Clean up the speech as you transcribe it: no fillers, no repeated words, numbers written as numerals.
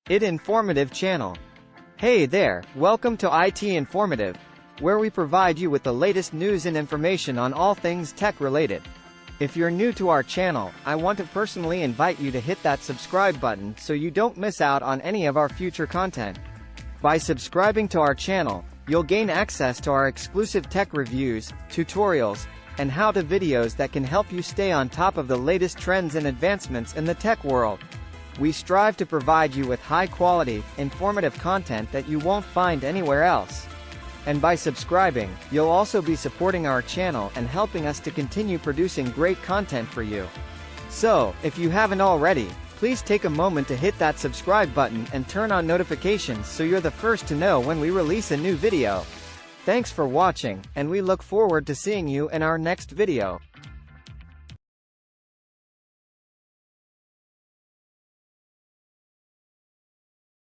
IT Informative channel. Hey there, welcome to IT Informative, where we provide you with the latest news and information on all things tech related. If you're new to our channel, I want to personally invite you to hit that subscribe button so you don't miss out on any of our future content. By subscribing to our channel, you'll gain access to our exclusive tech reviews, tutorials, and how-to videos that can help you stay on top of the latest trends and advancements in the tech world. We strive to provide you with high-quality, informative content that you won't find anywhere else. And by subscribing, you'll also be supporting our channel and helping us to continue producing great content for you. So, if you haven't already, please take a moment to hit that subscribe button and turn on notifications so you're the first to know when we release a new video. Thanks for watching, and we look forward to seeing you in our next video.